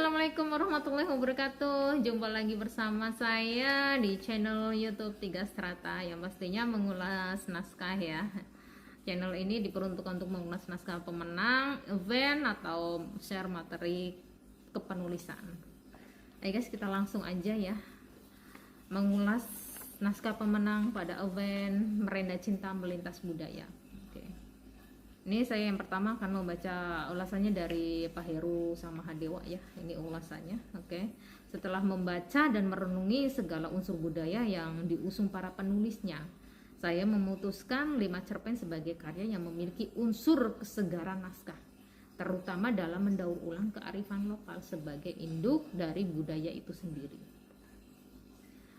Assalamualaikum warahmatullahi wabarakatuh. Jumpa lagi bersama saya di channel YouTube Tiga Strata yang pastinya mengulas naskah ya. Channel ini diperuntukkan untuk mengulas naskah pemenang, event atau share materi kepenulisan. Ayo guys, kita langsung aja ya mengulas naskah pemenang pada event Merenda Cinta Melintas Budaya. Ini saya yang pertama akan membaca ulasannya dari Pak Heru sama Hadewa ya. Ini ulasannya. Setelah membaca dan merenungi segala unsur budaya yang diusung para penulisnya, saya memutuskan 5 cerpen sebagai karya yang memiliki unsur kesegaran naskah, terutama dalam mendaur ulang kearifan lokal sebagai induk dari budaya itu sendiri.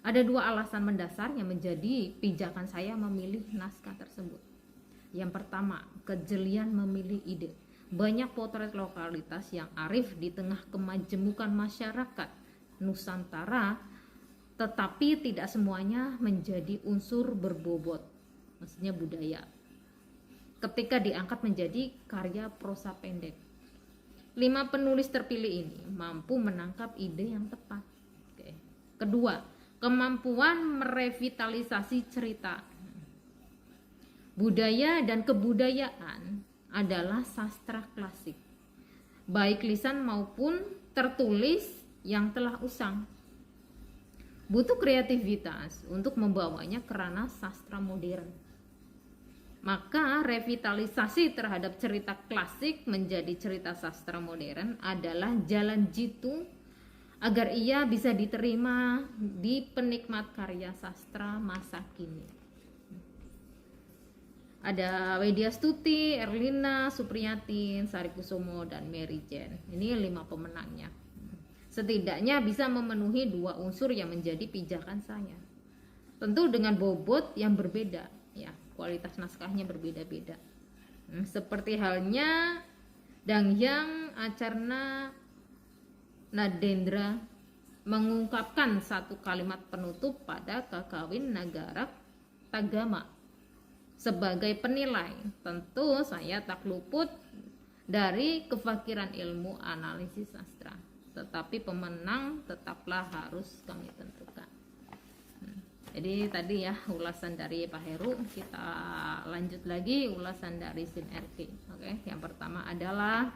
Ada 2 alasan mendasar yang menjadi pijakan saya memilih naskah tersebut. Yang pertama, kejelian memilih ide. Banyak potret lokalitas yang arif di tengah kemajemukan masyarakat Nusantara, tetapi tidak semuanya menjadi unsur berbobot, maksudnya budaya, ketika diangkat menjadi karya prosa pendek. 5 penulis terpilih ini mampu menangkap ide yang tepat. Kedua, kemampuan merevitalisasi cerita. Budaya dan kebudayaan adalah sastra klasik, baik lisan maupun tertulis yang telah usang. Butuh kreativitas untuk membawanya ke ranah sastra modern. Maka revitalisasi terhadap cerita klasik menjadi cerita sastra modern adalah jalan jitu agar ia bisa diterima di penikmat karya sastra masa kini. Ada Widya Stuti, Erlina, Supriyatin, Sari Kusumo, dan Mary Jane. Ini 5 pemenangnya. Setidaknya bisa memenuhi 2 unsur yang menjadi pijakan saya. Tentu dengan bobot yang berbeda, ya, kualitas naskahnya berbeda-beda. Seperti halnya Dangyang Acarna Nadendra mengungkapkan satu kalimat penutup pada Kakawin Nagara Tagama. Sebagai penilai, tentu saya tak luput dari kefakiran ilmu analisis sastra, tetapi pemenang tetaplah harus kami tentukan. Jadi tadi ya ulasan dari Pak Heru, kita lanjut lagi ulasan dari Sin RK. Yang pertama adalah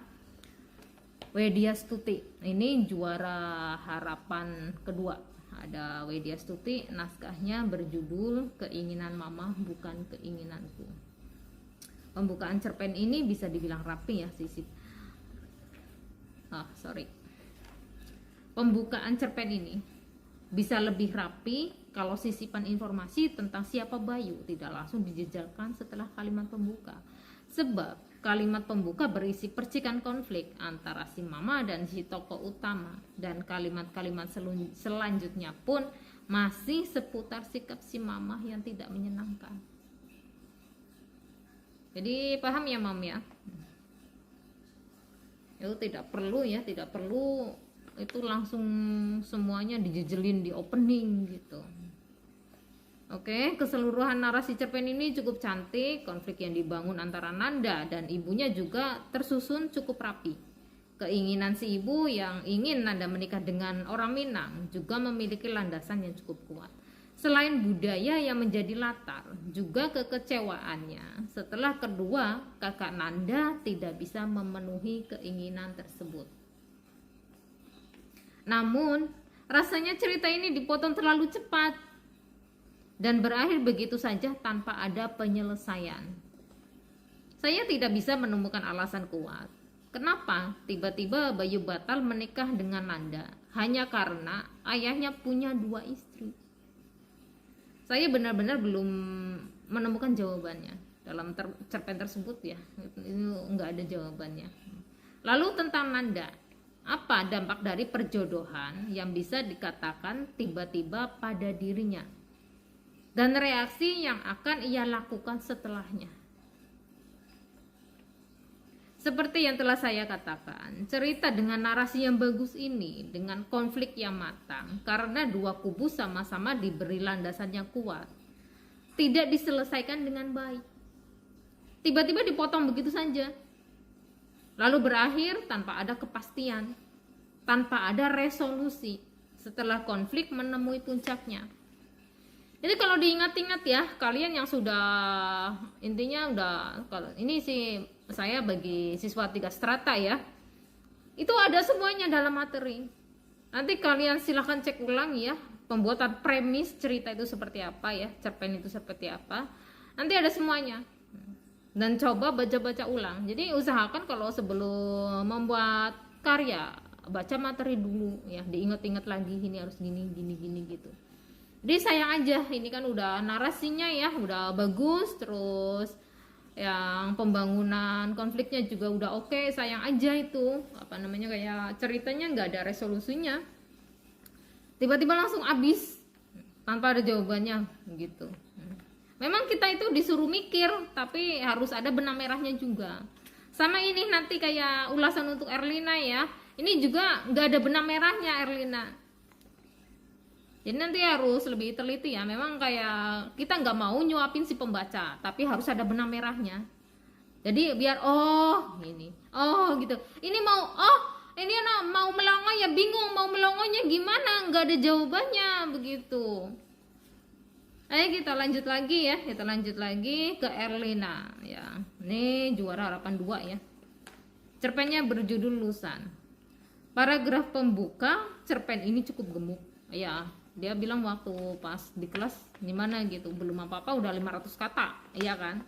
Widya Stuti. Ini juara harapan kedua. Ada Widya Stuti, naskahnya berjudul Keinginan Mama Bukan Keinginanku. Pembukaan cerpen ini bisa dibilang rapi ya, Pembukaan cerpen ini bisa lebih rapi kalau sisipan informasi tentang siapa Bayu tidak langsung dijejalkan setelah kalimat pembuka. Sebab kalimat pembuka berisi percikan konflik antara si mama dan si tokoh utama, dan kalimat-kalimat selanjutnya pun masih seputar sikap si mama yang tidak menyenangkan. Jadi paham ya Mam ya? Itu tidak perlu itu langsung semuanya dijejelin di opening gitu. Keseluruhan narasi cerpen ini cukup cantik. Konflik yang dibangun antara Nanda dan ibunya juga tersusun cukup rapi. Keinginan si ibu yang ingin Nanda menikah dengan orang Minang juga memiliki landasan yang cukup kuat. Selain budaya yang menjadi latar, juga kekecewaannya setelah kedua kakak Nanda tidak bisa memenuhi keinginan tersebut. Namun, rasanya cerita ini dipotong terlalu cepat dan berakhir begitu saja tanpa ada penyelesaian. Saya tidak bisa menemukan alasan kuat kenapa tiba-tiba Bayu batal menikah dengan Nanda hanya karena ayahnya punya 2 istri. Saya benar-benar belum menemukan jawabannya dalam cerpen tersebut ya. Ini nggak ada jawabannya. Lalu tentang Nanda, apa dampak dari perjodohan yang bisa dikatakan tiba-tiba pada dirinya? Dan reaksi yang akan ia lakukan setelahnya. Seperti yang telah saya katakan, cerita dengan narasi yang bagus ini dengan konflik yang matang karena 2 kubu sama-sama diberi landasan yang kuat, tidak diselesaikan dengan baik. Tiba-tiba dipotong begitu saja, lalu berakhir tanpa ada kepastian. tanpa ada resolusi setelah konflik menemui puncaknya. Jadi kalau diingat-ingat ya, kalian yang sudah, intinya udah, kalau ini sih saya bagi siswa 3 strata ya, itu ada semuanya dalam materi. Nanti kalian silahkan cek ulang ya, pembuatan premis cerita itu seperti apa ya, cerpen itu seperti apa, nanti ada semuanya. Dan coba baca-baca ulang. Jadi usahakan kalau sebelum membuat karya, baca materi dulu ya, diingat-ingat lagi ini harus gini gitu. Jadi sayang aja, ini kan udah narasinya ya udah bagus, terus yang pembangunan konfliknya juga udah oke, sayang aja itu apa namanya, kayak ceritanya nggak ada resolusinya, tiba-tiba langsung habis tanpa ada jawabannya gitu. Memang kita itu disuruh mikir, tapi harus ada benang merahnya juga. Sama ini nanti kayak ulasan untuk Erlina ya, ini juga nggak ada benang merahnya Erlina. Jadi nanti harus lebih teliti ya. Memang kayak kita nggak mau nyuapin si pembaca, tapi harus ada benang merahnya. Jadi biar ini, gitu. Ini ini mau melongo ya bingung, mau melongonya gimana? Nggak ada jawabannya begitu. Ayo kita lanjut lagi ya, kita lanjut lagi ke Erlina ya. Ini juara harapan 2 ya. Cerpennya berjudul Lusan. Paragraf pembuka cerpen ini cukup gemuk ya. Dia bilang waktu pas di kelas gimana gitu, belum apa-apa udah 500 kata, iya kan?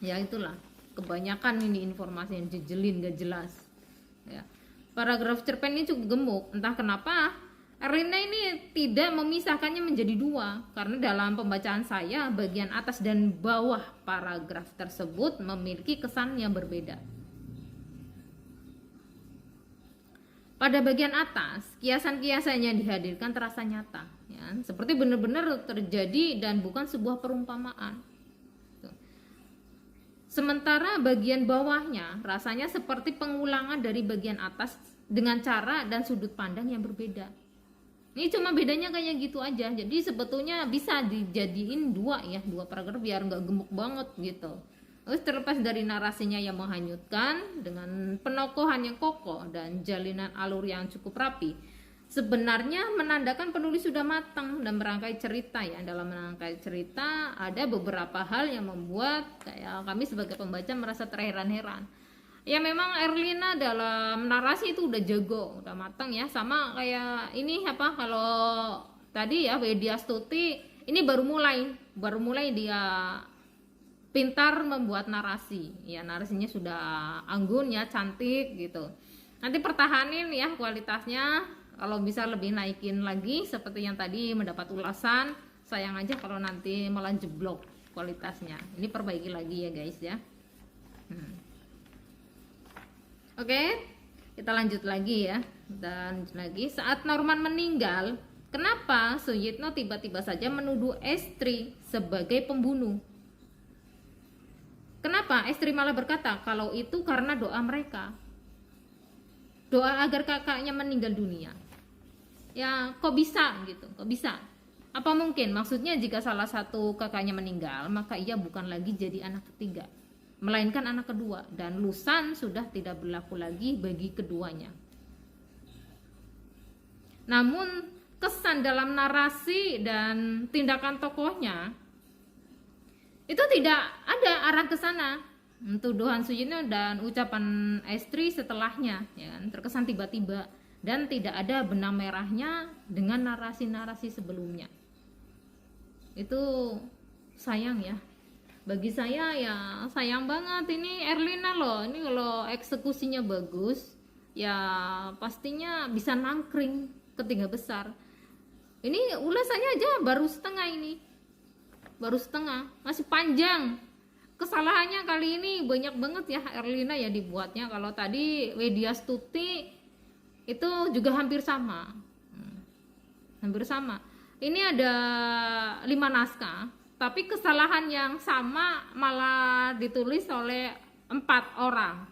Ya itulah, kebanyakan ini informasi yang jejelin gak jelas ya. Paragraf cerpen ini cukup gemuk, entah kenapa Erlina ini tidak memisahkannya menjadi 2, karena dalam pembacaan saya bagian atas dan bawah paragraf tersebut memiliki kesan yang berbeda. Pada bagian atas, kiasan-kiasannya dihadirkan terasa nyata, ya, seperti benar-benar terjadi dan bukan sebuah perumpamaan. Sementara bagian bawahnya rasanya seperti pengulangan dari bagian atas dengan cara dan sudut pandang yang berbeda. Ini cuma bedanya kayak gitu aja. Jadi sebetulnya bisa dijadiin 2 ya, 2 paragraf biar nggak gemuk banget gitu. Terus terlepas dari narasinya yang menghanyutkan dengan penokohan yang kokoh dan jalinan alur yang cukup rapi, sebenarnya menandakan penulis sudah matang dan merangkai cerita ya. Dalam merangkai cerita ada beberapa hal yang membuat kayak kami sebagai pembaca merasa terheran-heran. Ya memang Erlina dalam narasi itu udah jago, udah matang ya. Sama kayak ini apa, kalau tadi ya Widya Stuti ini baru mulai dia pintar membuat narasi ya, narasinya sudah anggun ya, cantik gitu. Nanti pertahanin ya kualitasnya, kalau bisa lebih naikin lagi seperti yang tadi mendapat ulasan. Sayang aja kalau nanti malah jeblok kualitasnya, ini perbaiki lagi ya guys ya. Oke, kita lanjut lagi ya. Dan lagi saat Norman meninggal, kenapa Suyitno tiba-tiba saja menuduh Estri sebagai pembunuh? Kenapa Estri malah berkata kalau itu karena doa mereka, doa agar kakaknya meninggal dunia. Ya kok bisa gitu, kok bisa? Apa mungkin maksudnya jika salah satu kakaknya meninggal, maka ia bukan lagi jadi anak ketiga, melainkan anak kedua, dan Lusan sudah tidak berlaku lagi bagi keduanya. Namun kesan dalam narasi dan tindakan tokohnya itu tidak ada arah ke sana. Tuduhan Suyitno dan ucapan Estri setelahnya ya kan, terkesan tiba-tiba dan tidak ada benang merahnya dengan narasi-narasi sebelumnya. Itu sayang ya. Bagi saya ya sayang banget. Ini Erlina loh, ini kalau eksekusinya bagus ya pastinya bisa nangkring ke 3 besar. Ini ulasannya aja baru setengah, ini baru setengah, masih panjang. Kesalahannya kali ini banyak banget ya Erlina ya dibuatnya. Kalau tadi Widya Stuti itu juga hampir sama, hampir sama. Ini ada 5 naskah, tapi kesalahan yang sama malah ditulis oleh 4 orang.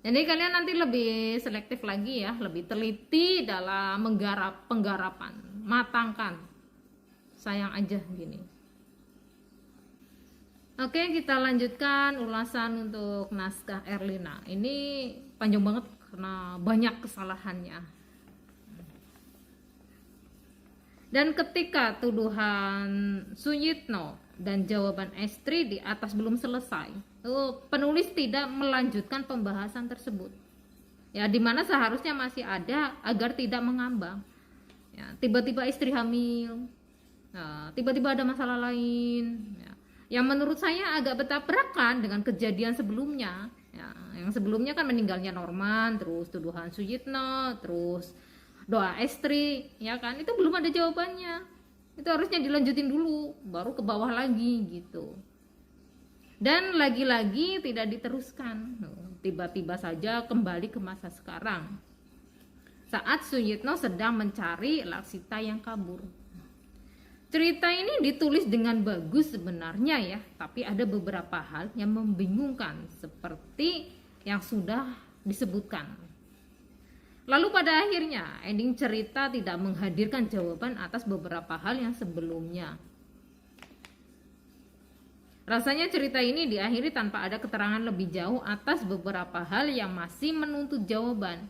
Jadi kalian nanti lebih selektif lagi ya, lebih teliti dalam menggarap penggarapan, matangkan. Sayang aja gini. Oke, kita lanjutkan ulasan untuk naskah Erlina. Ini panjang banget karena banyak kesalahannya. Dan ketika tuduhan Suyitno dan jawaban Estri di atas belum selesai, penulis tidak melanjutkan pembahasan tersebut. Ya, dimana seharusnya masih ada agar tidak mengambang. Ya, tiba-tiba istri hamil, tiba-tiba ada masalah lain. Ya, yang menurut saya agak bertabrakan dengan kejadian sebelumnya. Ya, yang sebelumnya kan meninggalnya Norman, terus tuduhan Suyitno, terus doa Estri, ya kan, itu belum ada jawabannya. Itu harusnya dilanjutin dulu, baru ke bawah lagi gitu. Dan lagi-lagi tidak diteruskan. Tiba-tiba saja kembali ke masa sekarang, saat Suyitno sedang mencari Laksita yang kabur. Cerita ini ditulis dengan bagus sebenarnya ya, tapi ada beberapa hal yang membingungkan seperti yang sudah disebutkan. Lalu pada akhirnya ending cerita tidak menghadirkan jawaban atas beberapa hal yang sebelumnya. Rasanya cerita ini diakhiri tanpa ada keterangan lebih jauh atas beberapa hal yang masih menuntut jawaban.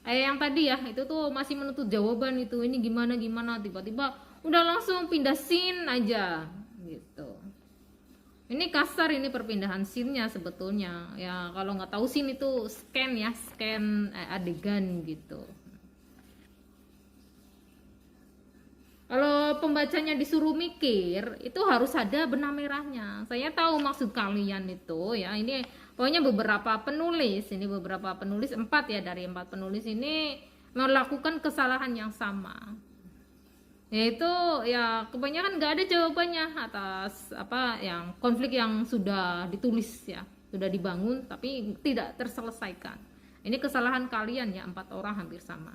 Yang tadi ya, itu tuh masih menuntut jawaban itu, ini gimana tiba-tiba udah langsung pindah scene aja gitu. Ini kasar, ini perpindahan scene-nya sebetulnya. Ya kalau nggak tahu scene itu scan adegan gitu. Kalau pembacanya disuruh mikir, itu harus ada benang merahnya. Saya tahu maksud kalian itu ya. Ini pokoknya beberapa penulis, 4 ya, dari 4 penulis ini melakukan kesalahan yang sama. Yaitu ya kebanyakan nggak ada jawabannya atas apa yang konflik yang sudah ditulis ya, sudah dibangun tapi tidak terselesaikan. Ini kesalahan kalian ya, 4 orang hampir sama.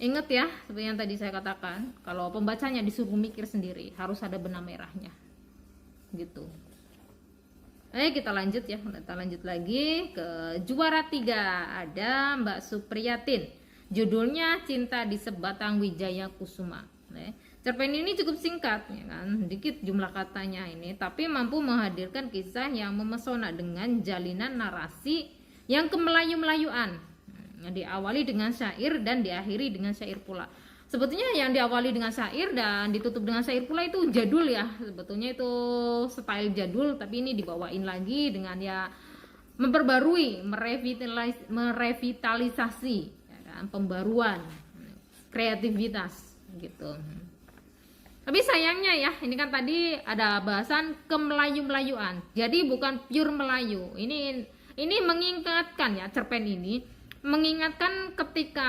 Ingat ya, seperti yang tadi saya katakan, kalau pembacanya disuruh mikir sendiri harus ada benang merahnya gitu. Kita lanjut ya, kita lanjut lagi ke juara 3, ada Mbak Supriyatin. Judulnya Cinta di Sebatang Wijaya Kusuma. Cerpen ini cukup singkat ya kan, dikit jumlah katanya ini, tapi mampu menghadirkan kisah yang memesona dengan jalinan narasi yang kemelayu-melayuan. Diawali dengan syair dan diakhiri dengan syair pula. Sebetulnya yang diawali dengan syair dan ditutup dengan syair pula itu jadul ya. Sebetulnya itu style jadul, tapi ini dibawain lagi dengan ya memperbarui, merevitalisasi, pembaruan, kreativitas gitu. Tapi sayangnya ya, ini kan tadi ada bahasan kemelayu-melayuan. Jadi bukan pure Melayu. Ini mengingatkan ya, cerpen ini mengingatkan ketika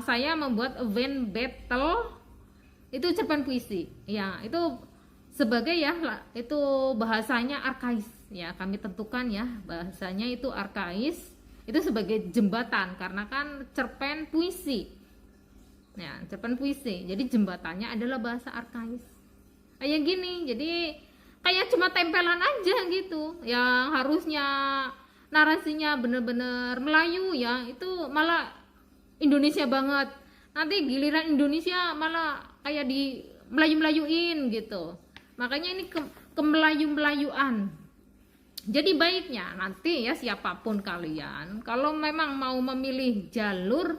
saya membuat event battle itu cerpen puisi. Ya, itu sebagai ya itu bahasanya arkais ya. Kami tentukan ya, bahasanya itu arkais. Itu sebagai jembatan karena kan cerpen puisi ya, cerpen puisi, jadi jembatannya adalah bahasa arkais kayak gini. Jadi kayak cuma tempelan aja gitu, yang harusnya narasinya bener-bener Melayu ya, itu malah Indonesia banget. Nanti giliran Indonesia malah kayak di Melayu-melayuin gitu. Makanya ini kemelayu-melayuan. Jadi baiknya nanti ya, siapapun kalian, kalau memang mau memilih jalur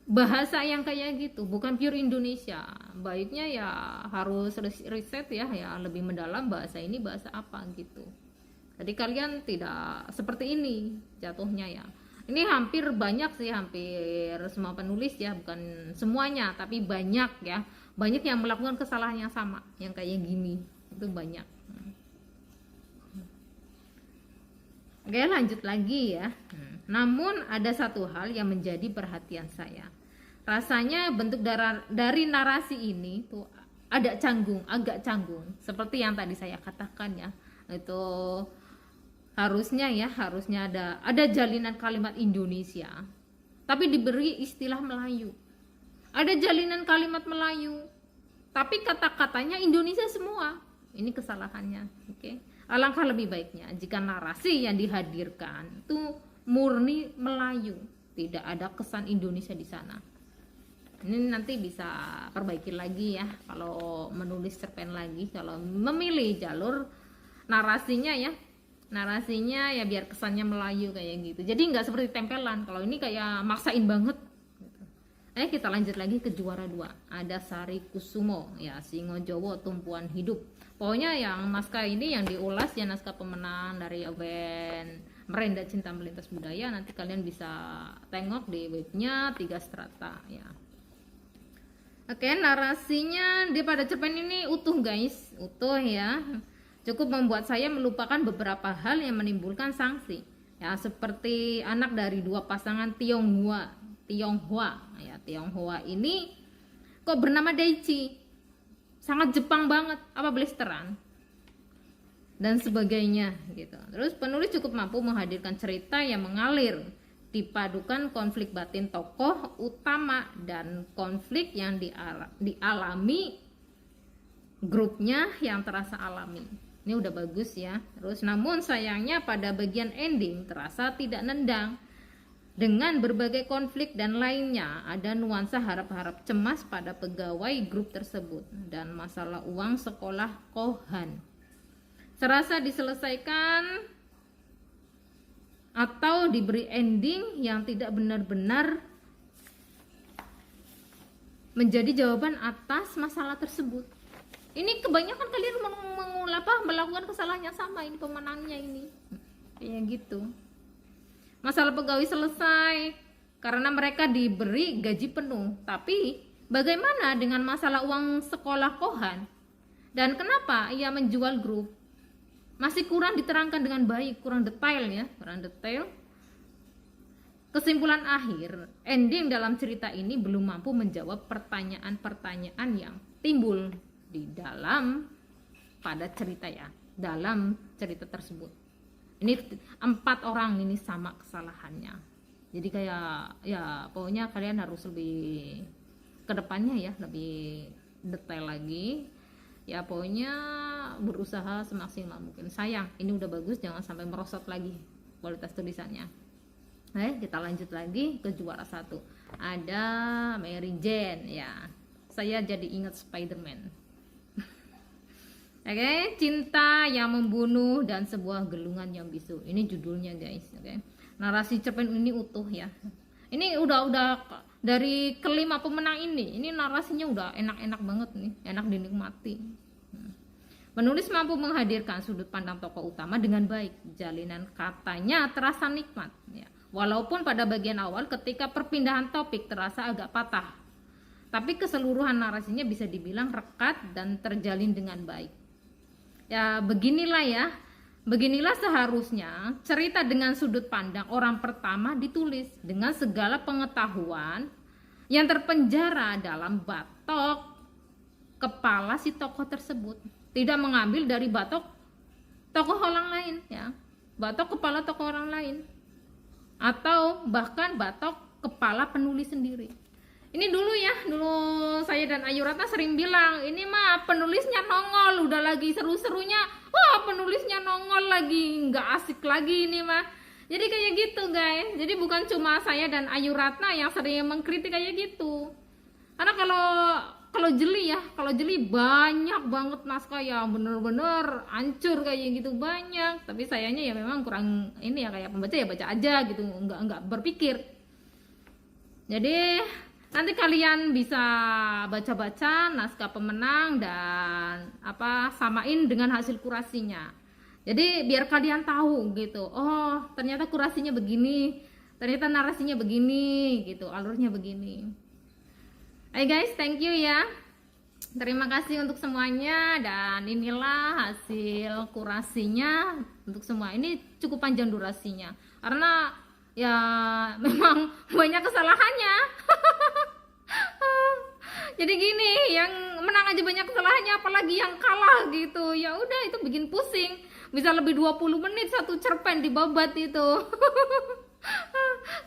bahasa yang kayak gitu, bukan pure Indonesia, baiknya ya harus riset ya lebih mendalam, bahasa ini bahasa apa gitu. Jadi kalian tidak seperti ini jatuhnya ya. Ini hampir banyak sih, hampir semua penulis ya, bukan semuanya tapi banyak ya, banyak yang melakukan kesalahan yang sama, yang kayak gini itu banyak. Oke, lanjut lagi ya. Namun ada satu hal yang menjadi perhatian saya. Rasanya bentuk dari narasi ini tuh agak canggung. Seperti yang tadi saya katakan ya. Itu harusnya ada jalinan kalimat Indonesia, tapi diberi istilah Melayu. Ada jalinan kalimat Melayu, tapi kata-katanya Indonesia semua. Ini kesalahannya, oke? Alangkah lebih baiknya jika narasi yang dihadirkan itu murni Melayu, tidak ada kesan Indonesia di sana. Ini nanti bisa perbaiki lagi ya kalau menulis cerpen lagi, kalau memilih jalur narasinya ya narasinya ya biar kesannya Melayu kayak gitu. Jadi nggak seperti tempelan. Kalau ini kayak maksain banget. Kita lanjut lagi ke juara 2. Ada Sari Kusumo, ya Singo Jowo Tumpuan Hidup. Pokoknya yang naskah ini yang diulas ya naskah pemenang dari event Merenda Cinta Melintas Budaya. Nanti kalian bisa tengok di webnya Tiga Strata ya. Oke, narasinya dia pada cerpen ini utuh guys, utuh ya. Cukup membuat saya melupakan beberapa hal yang menimbulkan sanksi. Ya seperti anak dari dua pasangan Tionghoa ya, Tionghoa ini kok bernama Daichi, sangat Jepang banget, apa blasteran dan sebagainya gitu. Terus penulis cukup mampu menghadirkan cerita yang mengalir, dipadukan konflik batin tokoh utama dan konflik yang dialami grupnya yang terasa alami. Ini udah bagus ya. Terus namun sayangnya pada bagian ending terasa tidak nendang. Dengan berbagai konflik dan lainnya, ada nuansa harap-harap cemas pada pegawai grup tersebut dan masalah uang sekolah Kohan. Serasa diselesaikan atau diberi ending yang tidak benar-benar menjadi jawaban atas masalah tersebut. Ini kebanyakan kalian melakukan kesalahan yang sama, ini pemenangnya ini. Kayak gitu. Masalah pegawai selesai karena mereka diberi gaji penuh. Tapi bagaimana dengan masalah uang sekolah Kohan? Dan kenapa ia menjual grup? Masih kurang diterangkan dengan baik, kurang detail ya, kurang detail. Kesimpulan akhir, ending dalam cerita ini belum mampu menjawab pertanyaan-pertanyaan yang timbul di dalam pada cerita ya, dalam cerita tersebut. Ini 4 orang ini sama kesalahannya. Jadi kayak ya pokoknya kalian harus lebih ke depannya ya, lebih detail lagi. Ya pokoknya berusaha semaksimal mungkin. Sayang, ini udah bagus, jangan sampai merosot lagi kualitas tulisannya. Kita lanjut lagi ke juara 1. Ada Mary Jane ya. Saya jadi ingat Spider-Man. Oke, Cinta yang Membunuh dan Sebuah Gelungan yang Bisu. Ini judulnya guys. Oke. Narasi cerpen ini utuh ya. Ini udah dari kelima pemenang ini narasinya udah enak-enak banget nih, enak dinikmati. Penulis mampu menghadirkan sudut pandang tokoh utama dengan baik. Jalinan katanya terasa nikmat ya. Walaupun pada bagian awal ketika perpindahan topik terasa agak patah. Tapi keseluruhan narasinya bisa dibilang rekat dan terjalin dengan baik. Ya beginilah seharusnya cerita dengan sudut pandang orang pertama ditulis dengan segala pengetahuan yang terpenjara dalam batok kepala si tokoh tersebut, tidak mengambil dari batok tokoh orang lain ya, batok kepala tokoh orang lain atau bahkan batok kepala penulis sendiri. Ini dulu saya dan Ayu Ratna sering bilang, ini mah penulisnya nongol, udah lagi seru-serunya, wah penulisnya nongol lagi, nggak asik lagi ini mah. Jadi kayak gitu guys. Jadi bukan cuma saya dan Ayu Ratna yang sering mengkritik kayak gitu. Karena kalau jeli banyak banget naskah yang bener-bener hancur kayak gitu, banyak. Tapi sayangnya ya memang kurang ini ya, kayak pembaca ya baca aja gitu, nggak berpikir. Jadi nanti kalian bisa baca-baca naskah pemenang dan samain dengan hasil kurasinya. Jadi biar kalian tahu gitu. Oh, ternyata kurasinya begini, ternyata narasinya begini gitu, alurnya begini. Hai guys, thank you ya. Terima kasih untuk semuanya dan inilah hasil kurasinya untuk semua. Ini cukup panjang durasinya karena ya memang banyak kesalahannya. Jadi gini, yang menang aja banyak kesalahannya, apalagi yang kalah gitu. Ya udah, itu bikin pusing. Bisa lebih 20 menit satu cerpen dibabat itu.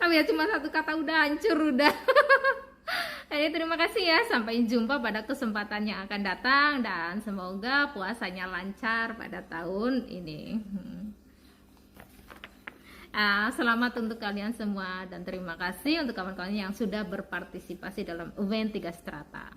Tapi ya cuma satu kata udah hancur udah. Jadi terima kasih ya, sampai jumpa pada kesempatan yang akan datang dan semoga puasanya lancar pada tahun ini. Selamat untuk kalian semua dan terima kasih untuk kawan-kawan yang sudah berpartisipasi dalam event Tiga Strata.